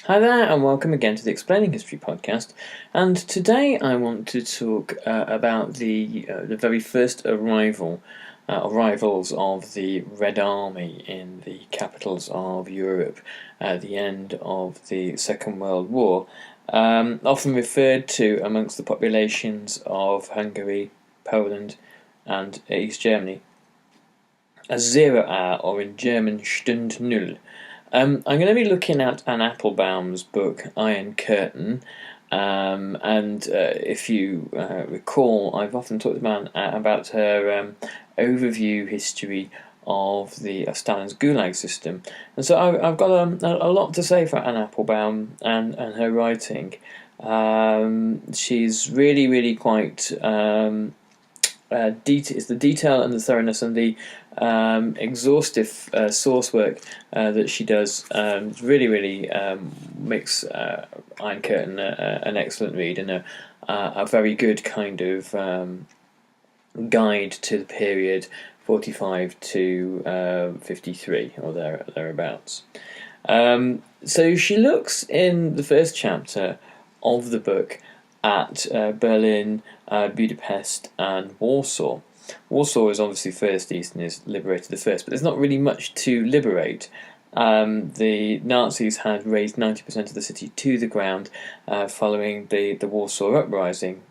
Hi there, and welcome again to the Explaining History podcast. And today I want to talk about the very first arrivals of the Red Army in the capitals of Europe at the end of the Second World War, often referred to amongst the populations of Hungary, Poland, and East Germany as Zero Hour, or in German Stund Null. I'm going to be looking at Anne Applebaum's book Iron Curtain, and if you recall, I've often talked about her overview history of Stalin's Gulag system, and so I've got a lot to say for Anne Applebaum and her writing. She's really quite it's the detail and the thoroughness and the exhaustive source work that she does really makes Iron Curtain an excellent read and a very good kind of guide to the period 45 to 53 or thereabouts. So she looks in the first chapter of the book at Berlin, Budapest, and Warsaw. Warsaw is obviously first east and is liberated the first, but there's not really much to liberate. The Nazis had razed 90% of the city to the ground following the Warsaw Uprising.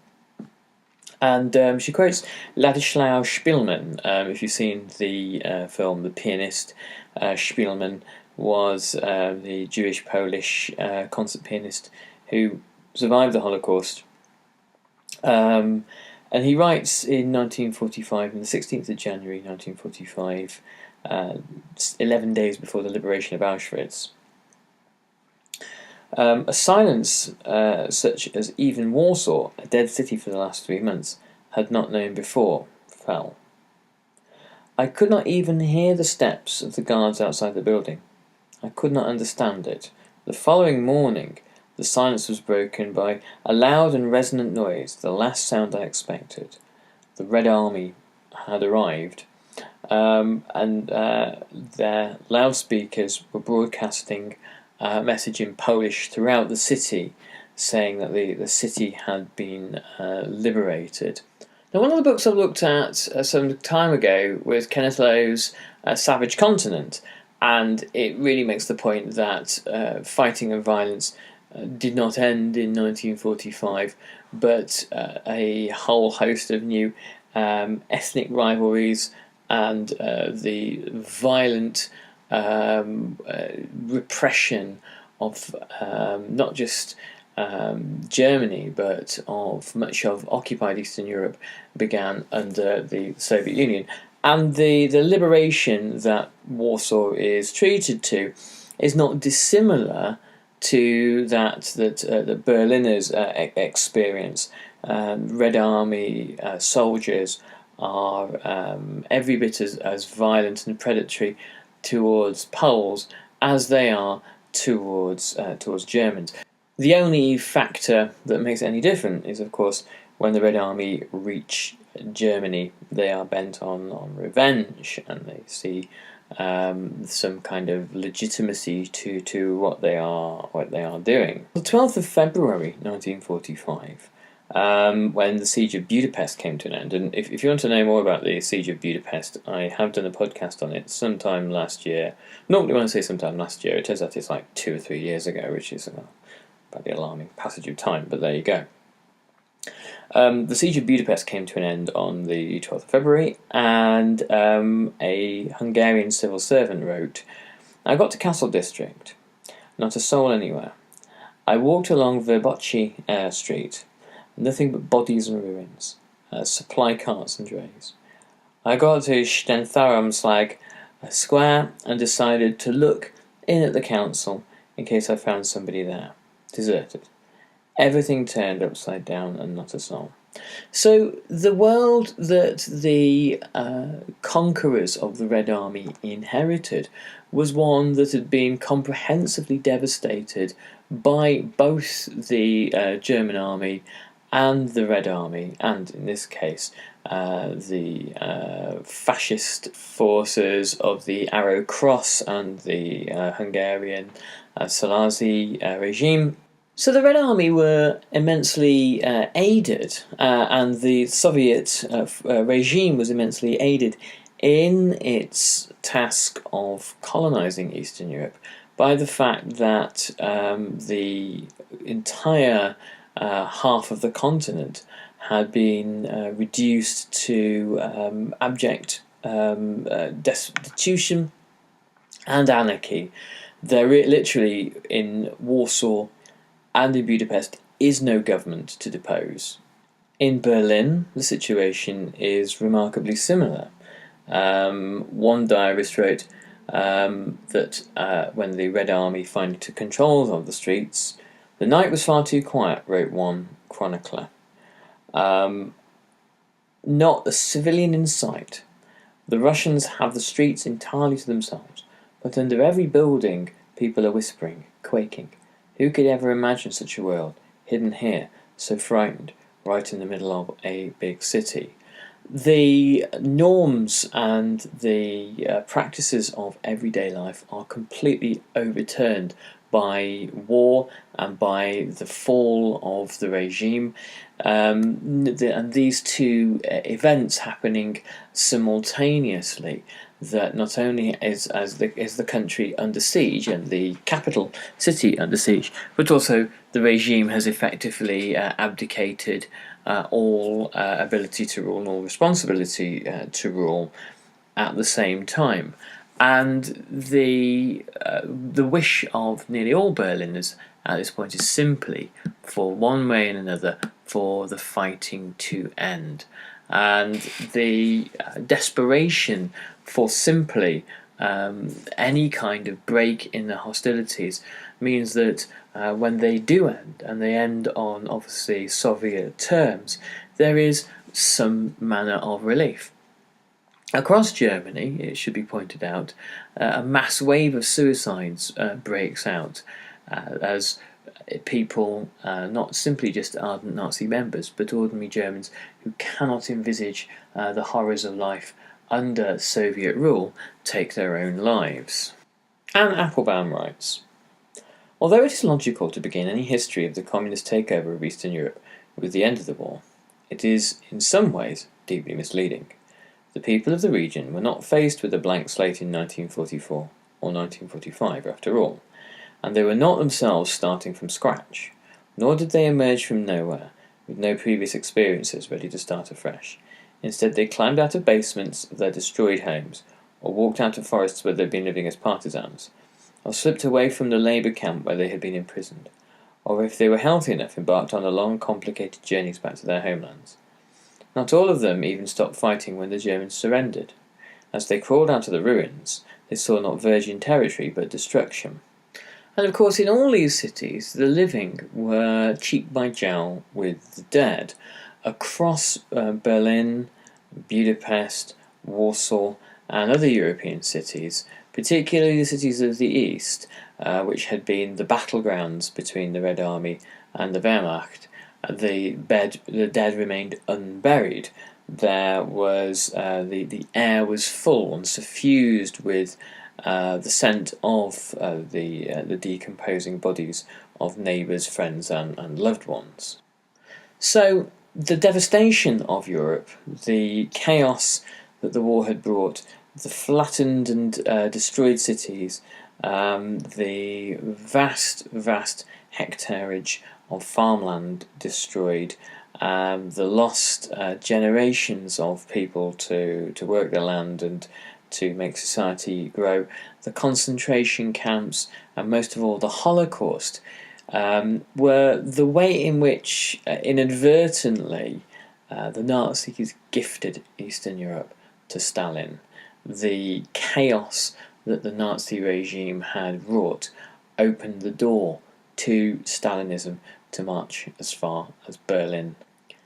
And she quotes Ladislaus Spielmann. If you've seen the film The Pianist, Spielmann was the Jewish-Polish concert pianist who survived the Holocaust. And he writes in 1945, on the 16th of January 1945, 11 days before the liberation of Auschwitz. A silence such as even Warsaw, a dead city for the last 3 months, had not known before, fell. I could not even hear the steps of the guards outside the building. I could not understand it. The following morning, the silence was broken by a loud and resonant noise, the last sound I expected. The Red Army had arrived, and their loudspeakers were broadcasting a message in Polish throughout the city, saying that the city had been liberated. Now, one of the books I looked at some time ago was Kenneth Lowe's Savage Continent, and it really makes the point that fighting and violence did not end in 1945, but a whole host of new ethnic rivalries and the violent repression of not just Germany, but of much of occupied Eastern Europe began under the Soviet Union. And the liberation that Warsaw is treated to is not dissimilar to that the Berliners experience. Red Army soldiers are every bit as violent and predatory towards Poles as they are towards Germans. The only factor that makes it any different is, of course, when the Red Army reach Germany, they are bent on revenge, and they see some kind of legitimacy to what they are doing. The 12th of February 1945, when the Siege of Budapest came to an end, and if you want to know more about the Siege of Budapest, I have done a podcast on it sometime last year. Normally when I say sometime last year, it turns out it's like 2 or 3 years ago, which is about the alarming passage of time, but there you go. The Siege of Budapest came to an end on the 12th of February, and a Hungarian civil servant wrote, I got to Castle District. Not a soul anywhere. I walked along Verboci Street. Nothing but bodies and ruins. Supply carts and drays. I got to Stentharamslag Square and decided to look in at the council in case I found somebody there. Deserted. Everything turned upside down and not a soul. So the world that the conquerors of the Red Army inherited was one that had been comprehensively devastated by both the German army and the Red Army, and in this case the fascist forces of the Arrow Cross and the Hungarian Szalasi regime. So the Red Army were immensely aided, and the Soviet regime was immensely aided in its task of colonizing Eastern Europe by the fact that the entire half of the continent had been reduced to abject destitution and anarchy. There literally in Warsaw and in Budapest is no government to depose. In Berlin, the situation is remarkably similar. One diarist wrote that when the Red Army finally took control of the streets, the night was far too quiet, wrote one chronicler. Not a civilian in sight. The Russians have the streets entirely to themselves, but under every building people are whispering, quaking. Who could ever imagine such a world, hidden here, so frightened, right in the middle of a big city? The norms and the practices of everyday life are completely overturned by war and by the fall of the regime. And these two events happening simultaneously, that not only is the country under siege and the capital city under siege, but also the regime has effectively abdicated all ability to rule, all responsibility to rule at the same time. And the wish of nearly all Berliners at this point is simply, for one way and another, for the fighting to end. And the desperation for simply any kind of break in the hostilities means that when they do end, and they end on obviously Soviet terms, there is some manner of relief. Across Germany, it should be pointed out, a mass wave of suicides breaks out as people, not simply just ardent Nazi members, but ordinary Germans who cannot envisage the horrors of life under Soviet rule, take their own lives. Anne Applebaum writes, although it is logical to begin any history of the communist takeover of Eastern Europe with the end of the war, it is in some ways deeply misleading. The people of the region were not faced with a blank slate in 1944 or 1945 after all, and they were not themselves starting from scratch, nor did they emerge from nowhere, with no previous experiences ready to start afresh. Instead, they climbed out of basements of their destroyed homes, or walked out of forests where they had been living as partisans, or slipped away from the labour camp where they had been imprisoned, or if they were healthy enough, embarked on the long, complicated journeys back to their homelands. Not all of them even stopped fighting when the Germans surrendered. As they crawled out of the ruins, they saw not virgin territory but destruction. And of course, in all these cities, the living were cheek by jowl with the dead. Across Berlin, Budapest, Warsaw, and other European cities, particularly the cities of the East, which had been the battlegrounds between the Red Army and the Wehrmacht, the dead remained unburied. There was the air was full and suffused with the scent of the decomposing bodies of neighbours, friends, and loved ones. So the devastation of Europe, the chaos that the war had brought, the flattened and destroyed cities, the vast hectareage of farmland destroyed, the lost generations of people to work the land and to make society grow, the concentration camps, and most of all the Holocaust, were the way in which inadvertently the Nazis gifted Eastern Europe to Stalin. The chaos that the Nazi regime had wrought opened the door to Stalinism to march as far as Berlin.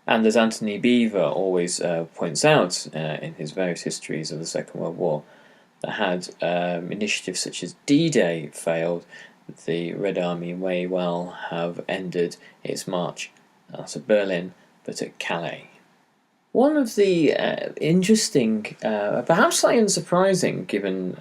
And as Anthony Beevor always points out in his various histories of the Second World War, that had initiatives such as D-Day failed, the Red Army may well have ended its march, not at Berlin, but at Calais. One of the interesting, perhaps slightly unsurprising, given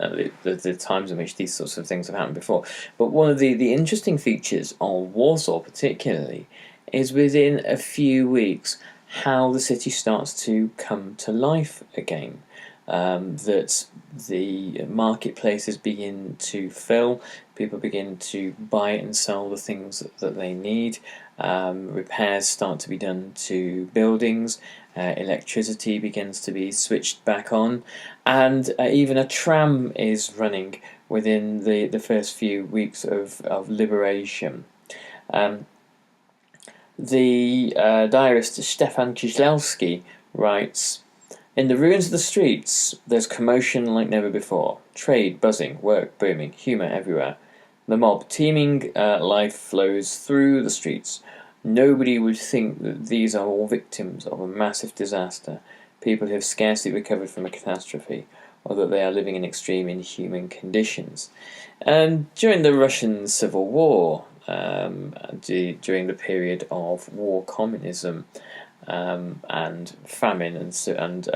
the times in which these sorts of things have happened before, but one of the interesting features of Warsaw, particularly, is within a few weeks how the city starts to come to life again. That the marketplaces begin to fill, people begin to buy and sell the things that they need, repairs start to be done to buildings, electricity begins to be switched back on, and even a tram is running within the first few weeks of liberation. Um, the diarist Stefan Kieślowski writes, "In the ruins of the streets, there's commotion like never before. Trade buzzing, work booming, humour everywhere. The mob teeming life flows through the streets. Nobody would think that these are all victims of a massive disaster, people who have scarcely recovered from a catastrophe, or that they are living in extreme inhuman conditions." And during the Russian Civil War, during the period of war communism, and famine and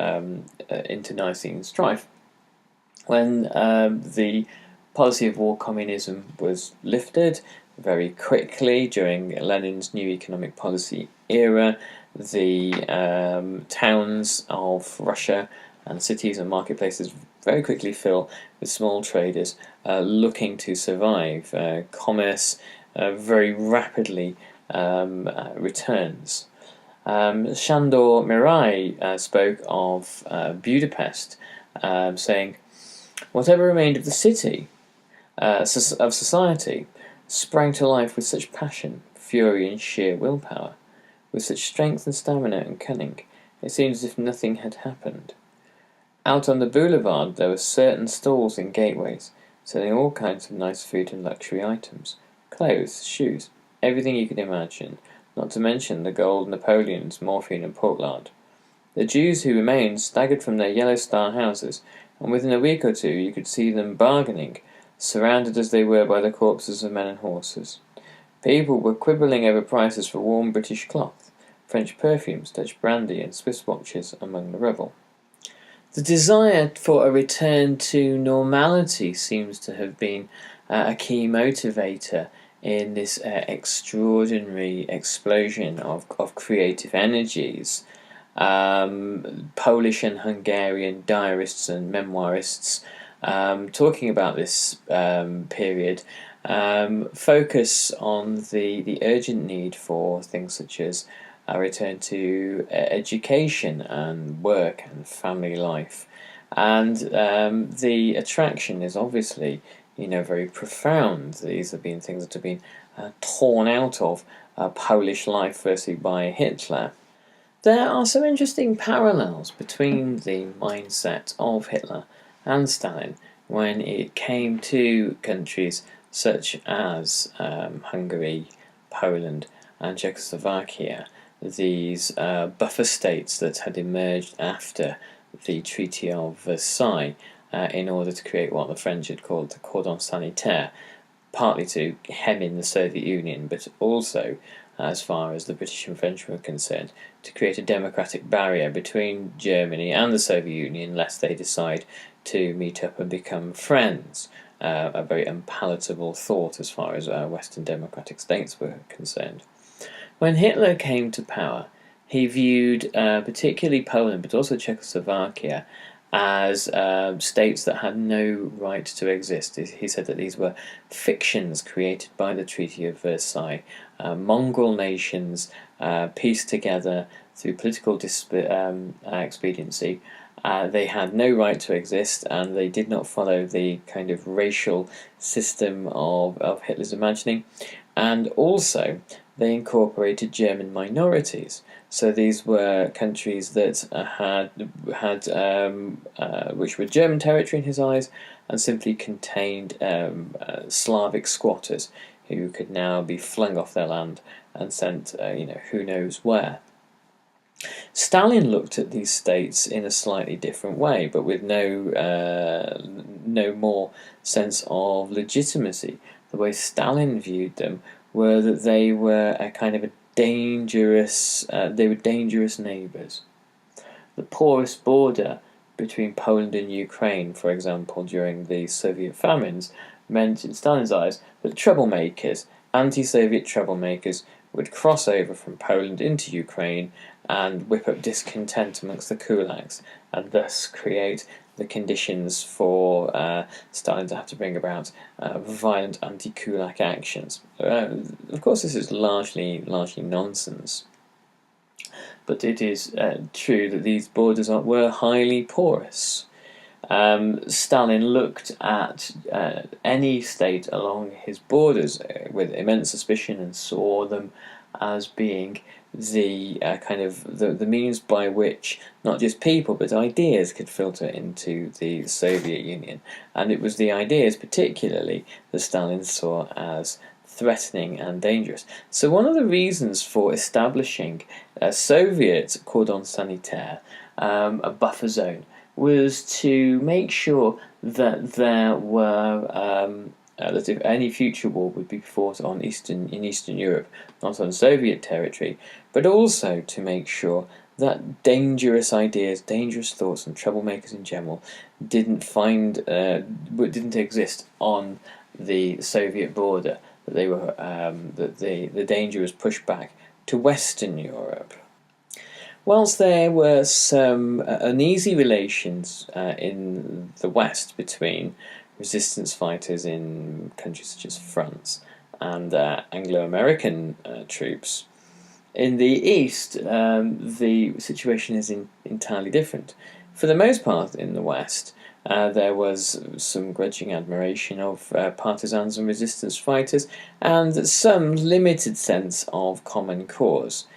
internecine strife, when the policy of war communism was lifted very quickly during Lenin's new economic policy era, the towns of Russia and cities and marketplaces very quickly fill with small traders looking to survive. Commerce very rapidly returns. Shandor Mirai spoke of Budapest, saying, "Whatever remained of the city, of society, sprang to life with such passion, fury, and sheer willpower, with such strength and stamina and cunning, it seemed as if nothing had happened. Out on the boulevard there were certain stalls and gateways, selling all kinds of nice food and luxury items, clothes, shoes, everything you could imagine, not to mention the gold Napoleons, morphine and pork lard. The Jews who remained staggered from their yellow star houses, and within a week or two you could see them bargaining, surrounded as they were by the corpses of men and horses. People were quibbling over prices for warm British cloth, French perfumes, Dutch brandy, and Swiss watches among the rubble." The desire for a return to normality seems to have been a key motivator in this extraordinary explosion of creative energies. Polish and Hungarian diarists and memoirists talking about this period focus on the urgent need for things such as a return to education and work and family life, and the attraction is obviously very profound. These have been things that have been torn out of Polish life, firstly by Hitler. There are some interesting parallels between the mindset of Hitler and Stalin when it came to countries such as Hungary, Poland, and Czechoslovakia, these buffer states that had emerged after the Treaty of Versailles in order to create what the French had called the cordon sanitaire, partly to hem in the Soviet Union, but also, as far as the British and French were concerned, to create a democratic barrier between Germany and the Soviet Union, lest they decide to meet up and become friends. A very unpalatable thought as far as Western democratic states were concerned. When Hitler came to power, he viewed particularly Poland, but also Czechoslovakia, as states that had no right to exist. He said that these were fictions created by the Treaty of Versailles, mongrel nations pieced together through political expediency. They had no right to exist, and they did not follow the kind of racial system of Hitler's imagining. And also, they incorporated German minorities. So these were countries that which were German territory in his eyes, and simply contained Slavic squatters who could now be flung off their land and sent, who knows where. Stalin looked at these states in a slightly different way, but with no more sense of legitimacy. The way Stalin viewed them were that they were a kind of a dangerous neighbours. the porous border between Poland and Ukraine, for example, during the Soviet famines, meant, in Stalin's eyes, that troublemakers, anti-Soviet troublemakers, would cross over from Poland into Ukraine and whip up discontent amongst the kulaks, and thus create the conditions for Stalin to have to bring about violent anti-kulak actions. Of course, this is largely nonsense. But it is true that these borders were highly porous. Stalin looked at any state along his borders with immense suspicion and saw them as being the the means by which not just people but ideas could filter into the Soviet Union, and it was the ideas particularly that Stalin saw as threatening and dangerous. So one of the reasons for establishing a Soviet cordon sanitaire, a buffer zone, was to make sure that there were that if any future war would be fought in Eastern Europe, not on Soviet territory, but also to make sure that dangerous ideas, dangerous thoughts, and troublemakers in general didn't exist on the Soviet border. That they were that the danger was pushed back to Western Europe. Whilst there were some uneasy relations in the West between resistance fighters in countries such as France and Anglo-American troops, in the East the situation is entirely different. For the most part in the West, there was some grudging admiration of partisans and resistance fighters, and some limited sense of common cause.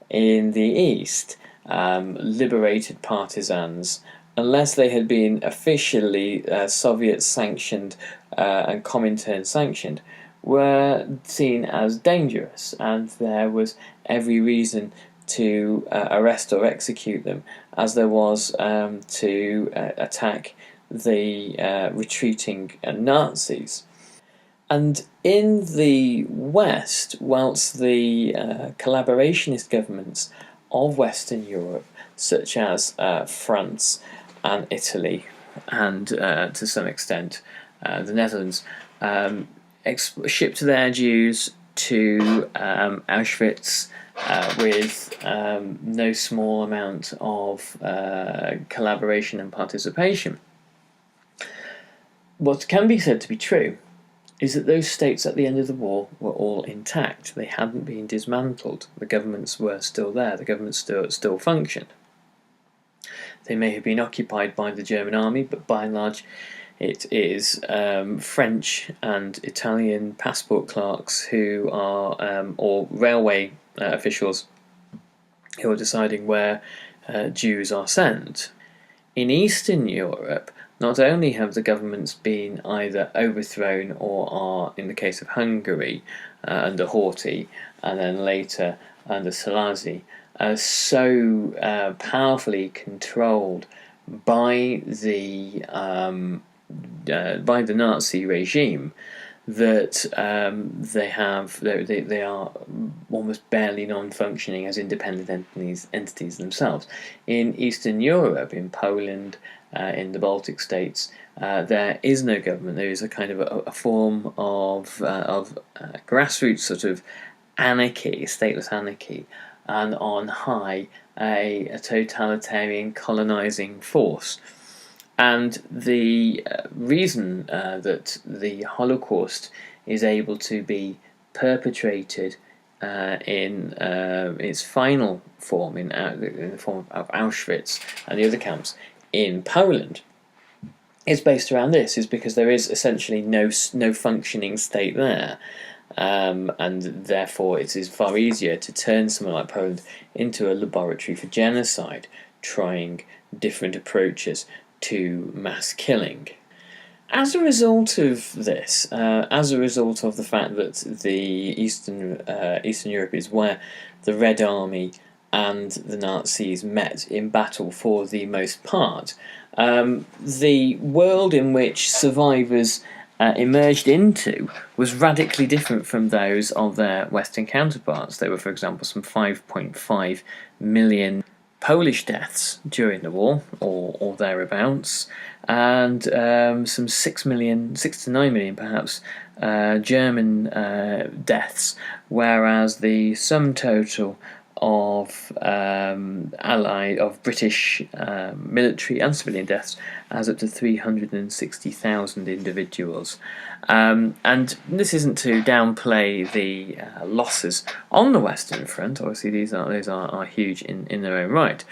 In the East, liberated partisans, unless they had been officially Soviet-sanctioned and Comintern-sanctioned, were seen as dangerous, and there was every reason to arrest or execute them, as there was to attack the retreating Nazis. And in the West, whilst the collaborationist governments of Western Europe, such as France and Italy, and to some extent the Netherlands, shipped their Jews to Auschwitz with no small amount of collaboration and participation. What can be said to be true is that those states at the end of the war were all intact. They hadn't been dismantled. The governments were still there. The governments still functioned. They may have been occupied by the German army, but by and large it is French and Italian passport clerks who are, or railway officials who are deciding where Jews are sent. In Eastern Europe, not only have the governments been either overthrown or are, in the case of Hungary, under Horthy, and then later under Szalasi, so powerfully controlled by the Nazi regime that they are almost barely non-functioning as independent entities themselves. In Eastern Europe, in Poland, in the Baltic states, there is no government. There is a kind of a form of grassroots sort of anarchy, stateless anarchy, and on high a totalitarian colonizing force. And the reason that the Holocaust is able to be perpetrated in its final form, in the form of Auschwitz and the other camps in Poland, is based around this, is because there is essentially no functioning state there. And therefore it is far easier to turn somewhere like Poland into a laboratory for genocide, trying different approaches to mass killing. As a result of this, as a result of the fact that the Eastern Europe is where the Red Army and the Nazis met in battle for the most part, the world in which survivors emerged into was radically different from those of their Western counterparts. There were, for example, some 5.5 million Polish deaths during the war, or thereabouts, and some 6 to 9 million perhaps German deaths, whereas the sum total of British military and civilian deaths adds up to 360,000 individuals. And this isn't to downplay the losses on the Western Front. Obviously, those are huge in their own right.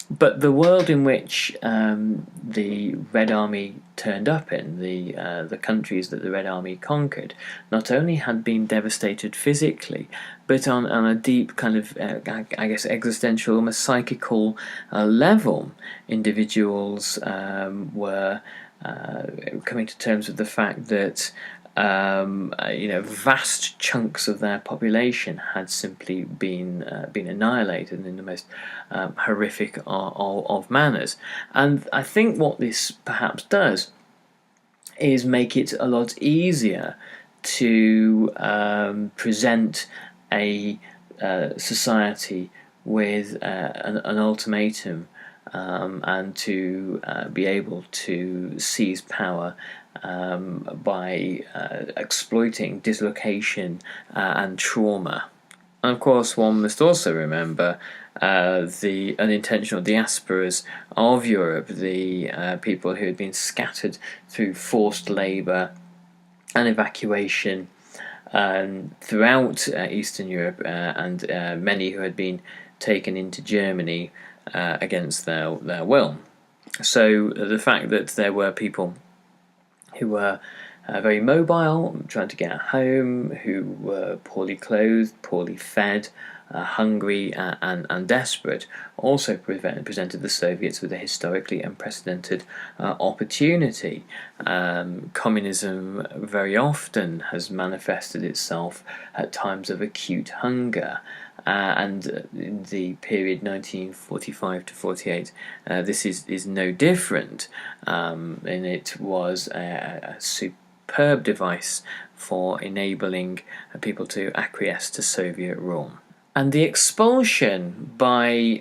But the world in which the Red Army turned up in, the countries that the Red Army conquered, not only had been devastated physically, but on a deep kind of, I guess, existential, almost psychical level. Individuals were coming to terms with the fact that vast chunks of their population had simply been annihilated in the most horrific of manners. And I think what this perhaps does is make it a lot easier to present a society with an ultimatum, and to be able to seize power by exploiting dislocation and trauma. And of course, one must also remember the unintentional diasporas of Europe, the people who had been scattered through forced labour and evacuation throughout Eastern Europe, and many who had been taken into Germany against their will. So the fact that there were people who were very mobile, trying to get home, who were poorly clothed, poorly fed, hungry and desperate, also presented the Soviets with a historically unprecedented opportunity. Communism very often has manifested itself at times of acute hunger. And in the period 1945 to 48, this is no different, and it was a superb device for enabling people to acquiesce to Soviet rule. And the expulsion by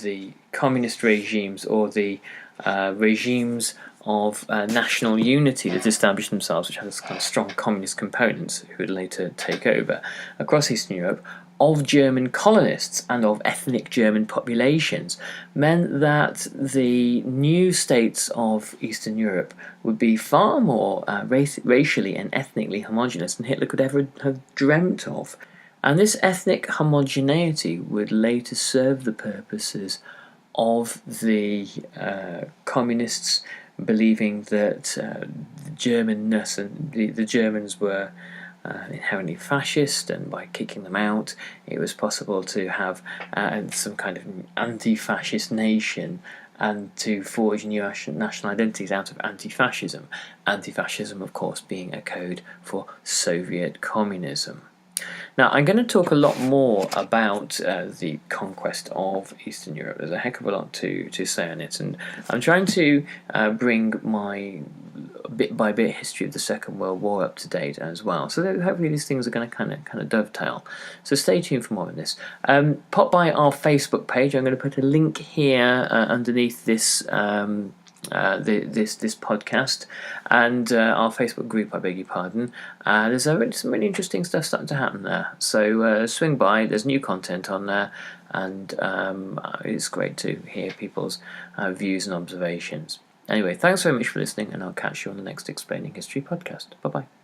the communist regimes, or the regimes of national unity that established themselves, which had this kind of strong communist components who would later take over across Eastern Europe, of German colonists and of ethnic German populations, meant that the new states of Eastern Europe would be far more racially and ethnically homogenous than Hitler could ever have dreamt of. And this ethnic homogeneity would later serve the purposes of the communists believing that Germanness and the Germans were inherently fascist, and by kicking them out it was possible to have some kind of anti-fascist nation and to forge new national identities out of anti-fascism. Anti-fascism, of course, being a code for Soviet communism. Now, I'm going to talk a lot more about the conquest of Eastern Europe. There's a heck of a lot to say on it, and I'm trying to bring my bit-by-bit history of the Second World War up to date as well. So hopefully these things are going to kind of dovetail. So stay tuned for more on this. Pop by our Facebook page. I'm going to put a link here underneath this this podcast, and our Facebook group, I beg your pardon. There's some really interesting stuff starting to happen there, so swing by. There's new content on there, and it's great to hear people's views and observations. Anyway, thanks very much for listening, and I'll catch you on the next Explaining History podcast. Bye bye.